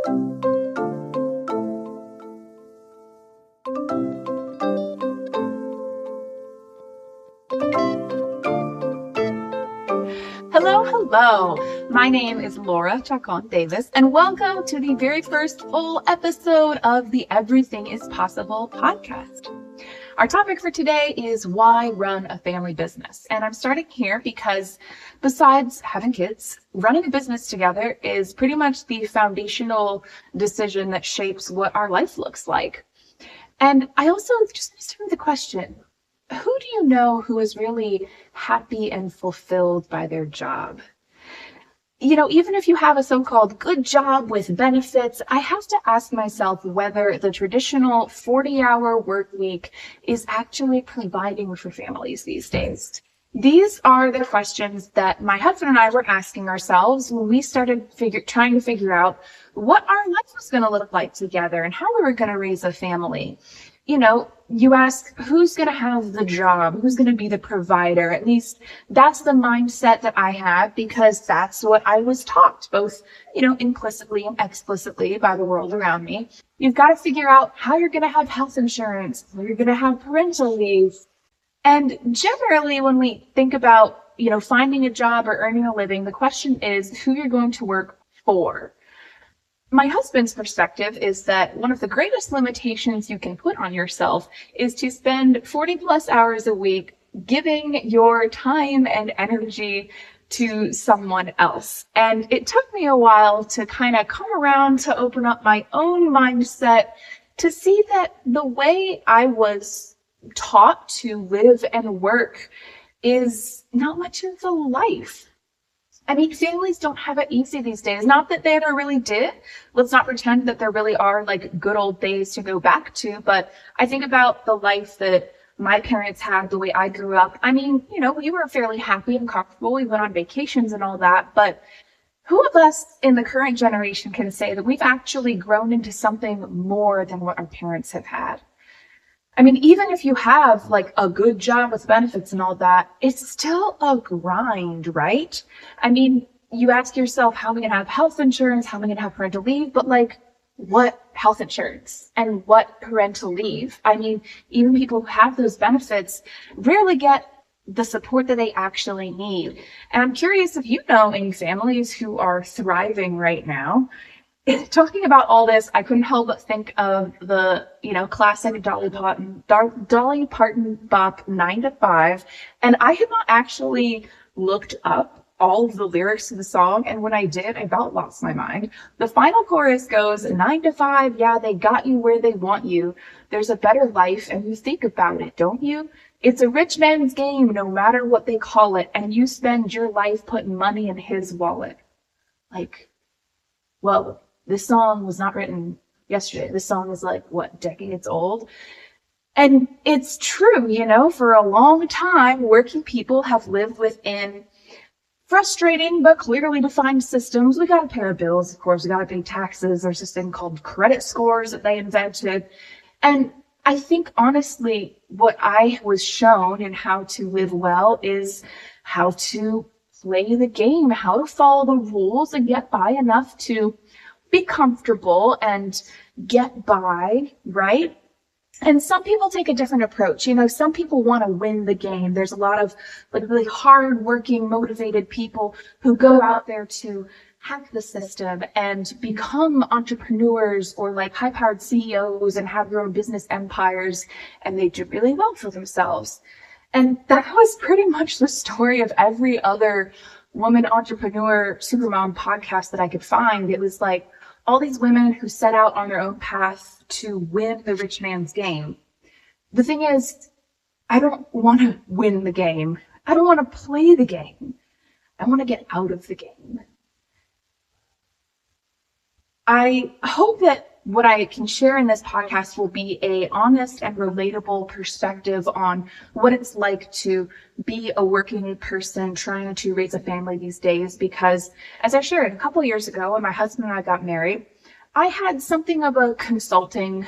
Hello. My name is Laura Chacon Davis, and welcome to the very first full episode of the Everything is Possible podcast. Our topic for today is why run a family business. And I'm starting here because besides having kids, running a business together is pretty much the foundational decision that shapes what our life looks like. And I also just started with the question, who do you know who is really happy and fulfilled by their job? You know, even if you have a so-called good job with benefits, I have to ask myself whether the traditional 40-hour work week is actually providing for families these days. These are the questions that my husband and I were asking ourselves when we started trying to figure out what our life was going to look like together and how we were going to raise a family. You know, you ask who's going to have the job, who's going to be the provider. At least that's the mindset that I have, because that's what I was taught, both, implicitly and explicitly by the world around me. You've got to figure out how you're going to have health insurance, how you're going to have parental leave. And generally, when we think about, finding a job or earning a living, the question is who you're going to work for. My husband's perspective is that one of the greatest limitations you can put on yourself is to spend 40 plus hours a week giving your time and energy to someone else. And it took me a while to kind of come around to open up my own mindset to see that the way I was taught to live and work is not much of a life. I mean, families don't have it easy these days. Not that they ever really did. Let's not pretend that there really are like good old days to go back to. But I think about the life that my parents had, the way I grew up. I mean, we were fairly happy and comfortable. We went on vacations and all that. But who of us in the current generation can say that we've actually grown into something more than what our parents have had? I mean, even if you have like a good job with benefits and all that, it's still a grind, right? I mean, you ask yourself, how am I going to have health insurance? How am I going to have parental leave? But like, what health insurance and what parental leave? I mean, even people who have those benefits rarely get the support that they actually need. And I'm curious if you know any families who are thriving right now. Talking about all this, I couldn't help but think of the, classic Dolly Parton bop 9 to 5. And I had not actually looked up all of the lyrics to the song. And when I did, I about lost my mind. The final chorus goes, 9 to 5, yeah, they got you where they want you. There's a better life, and you think about it, don't you? It's a rich man's game, no matter what they call it. And you spend your life putting money in his wallet. Well, this song was not written yesterday. This song is decades old. And it's true, for a long time, working people have lived within frustrating but clearly defined systems. We got to pay our bills, of course. We got to pay taxes. There's this thing called credit scores that they invented. And I think, honestly, what I was shown in how to live well is how to play the game, how to follow the rules and get by enough to be comfortable and get by, right? And some people take a different approach. Some people want to win the game. There's a lot of really hard-working, motivated people who go out there to hack the system and become entrepreneurs or high-powered CEOs and have their own business empires, and they do really well for themselves. And that was pretty much the story of every other woman entrepreneur supermom podcast that I could find. It was all these women who set out on their own path to win the rich man's game. The thing is, I don't want to win the game. I don't want to play the game. I want to get out of the game. I hope that what I can share in this podcast will be a honest and relatable perspective on what it's like to be a working person trying to raise a family these days. Because as I shared a couple years ago when my husband and I got married, I had something of a consulting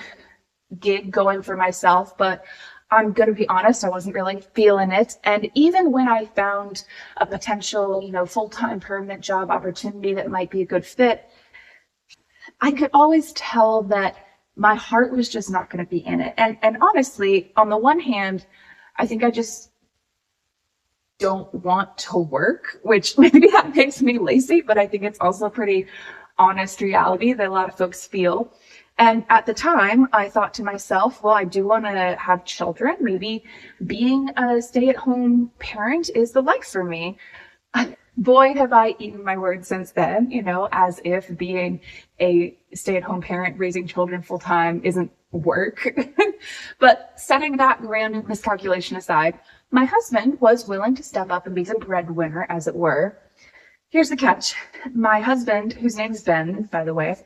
gig going for myself, but I'm going to be honest, I wasn't really feeling it. And even when I found a potential, full-time permanent job opportunity that might be a good fit, I could always tell that my heart was just not going to be in it. And honestly, on the one hand, I think I just don't want to work, which maybe that makes me lazy, but I think it's also a pretty honest reality that a lot of folks feel. And at the time, I thought to myself, well, I do want to have children. Maybe being a stay-at-home parent is the life for me. Boy, have I eaten my words since then, as if being a stay-at-home parent raising children full-time isn't work. But setting that random miscalculation aside, my husband was willing to step up and be the breadwinner, as it were. Here's the catch. My husband, whose name is Ben, by the way,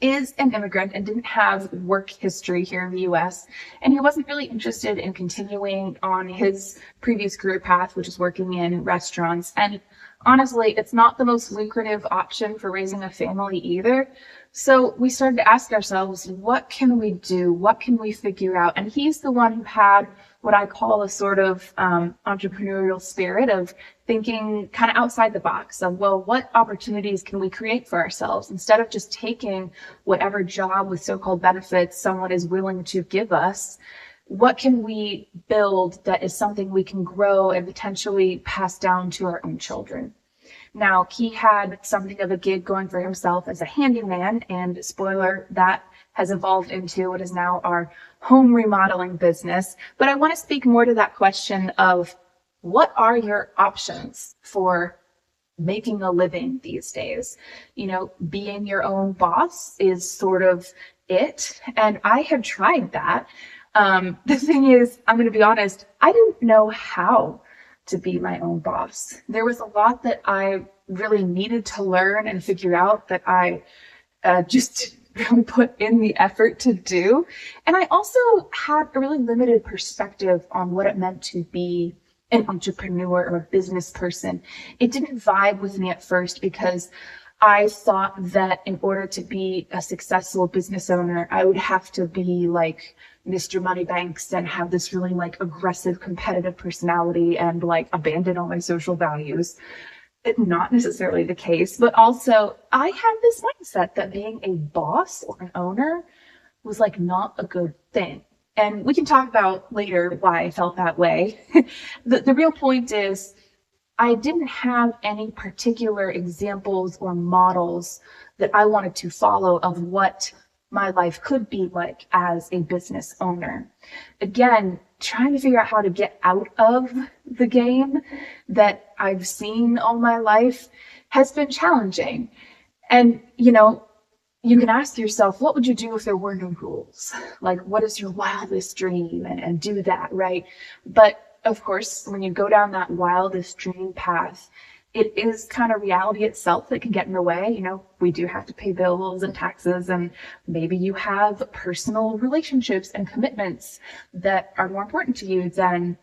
is an immigrant and didn't have work history here in the US. And he wasn't really interested in continuing on his previous career path, which is working in restaurants. And honestly, it's not the most lucrative option for raising a family either. So we started to ask ourselves, what can we do? What can we figure out? And he's the one who had what I call a sort of entrepreneurial spirit of thinking kind of outside the box of, well, what opportunities can we create for ourselves instead of just taking whatever job with so-called benefits someone is willing to give us? What can we build that is something we can grow and potentially pass down to our own children? Now, he had something of a gig going for himself as a handyman, and spoiler, that has evolved into what is now our home remodeling business. But I want to speak more to that question of what are your options for making a living these days? Being your own boss is sort of it. And I have tried that. The thing is, I'm going to be honest, I didn't know how to be my own boss. There was a lot that I really needed to learn and figure out that I just really put in the effort to do. And I also had a really limited perspective on what it meant to be an entrepreneur or a business person. It didn't vibe with me at first because I thought that in order to be a successful business owner, I would have to be like Mr. Moneybanks and have this really aggressive competitive personality and abandon all my social values. Not necessarily the case, but also I had this mindset that being a boss or an owner was not a good thing. And we can talk about later why I felt that way. The real point is I didn't have any particular examples or models that I wanted to follow of what my life could be like as a business owner. Again, trying to figure out how to get out of the game that I've seen all my life has been challenging. And, you can ask yourself, what would you do if there were no rules? What is your wildest dream? And do that, right? But of course, when you go down that wildest dream path, it is kind of reality itself that can get in the way. We do have to pay bills and taxes, and maybe you have personal relationships and commitments that are more important to you than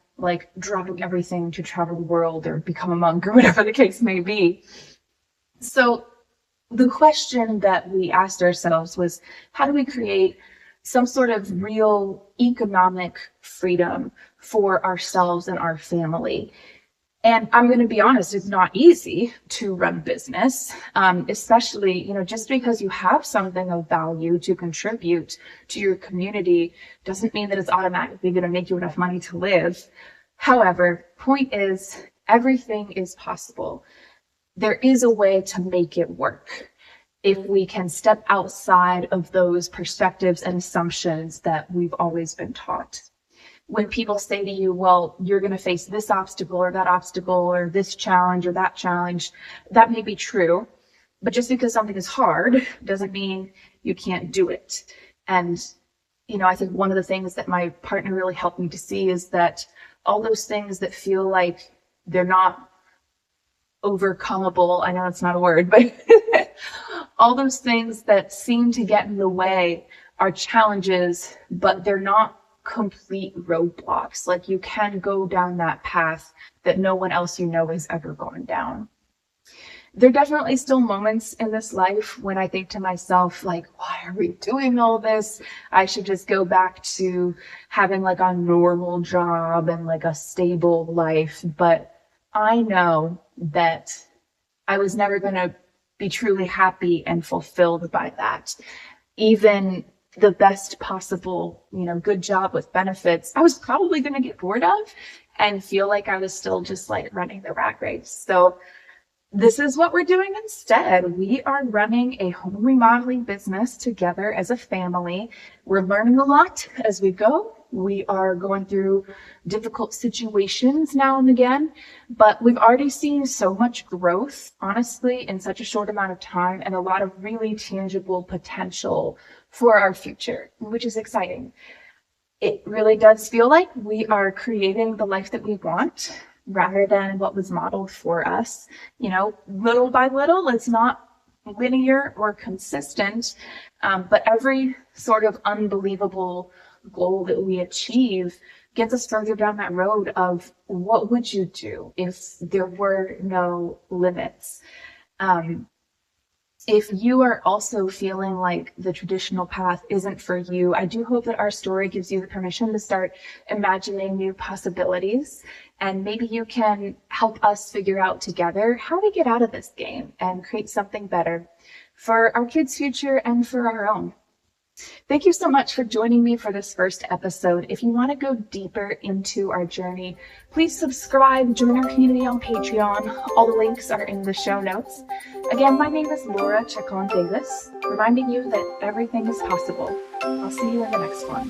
dropping everything to travel the world or become a monk or whatever the case may be. So the question that we asked ourselves was, how do we create some sort of real economic freedom for ourselves and our family? And I'm going to be honest, it's not easy to run business, especially, just because you have something of value to contribute to your community doesn't mean that it's automatically going to make you enough money to live. However, point is, everything is possible. There is a way to make it work if we can step outside of those perspectives and assumptions that we've always been taught. When people say to you, well, you're going to face this obstacle or this challenge or that challenge, that may be true. But just because something is hard doesn't mean you can't do it. And, I think one of the things that my partner really helped me to see is that all those things that feel like they're not overcomable, I know it's not a word, but all those things that seem to get in the way are challenges, but they're not complete roadblocks. You can go down that path that no one else has ever gone down. There are definitely still moments in this life when I think to myself, why are we doing all this? I should just go back to having a normal job and a stable life. But I know that I was never going to be truly happy and fulfilled by that. Even the best possible, good job with benefits, I was probably going to get bored of and feel like I was still just like running the rat race. So this is what we're doing instead. We are running a home remodeling business together as a family. We're learning a lot as we go. We are going through difficult situations now and again, but we've already seen so much growth, honestly, in such a short amount of time, and a lot of really tangible potential for our future, which is exciting. It really does feel like we are creating the life that we want rather than what was modeled for us, little by little. It's not linear or consistent, but every sort of unbelievable goal that we achieve gets us further down that road of what would you do if there were no limits. If you are also feeling like the traditional path isn't for you, I do hope that our story gives you the permission to start imagining new possibilities. And maybe you can help us figure out together how to get out of this game and create something better for our kids' future and for our own. Thank you so much for joining me for this first episode. If you want to go deeper into our journey, please subscribe, join our community on Patreon. All the links are in the show notes. Again, my name is Laura Chacon Davis, reminding you that everything is possible. I'll see you in the next one.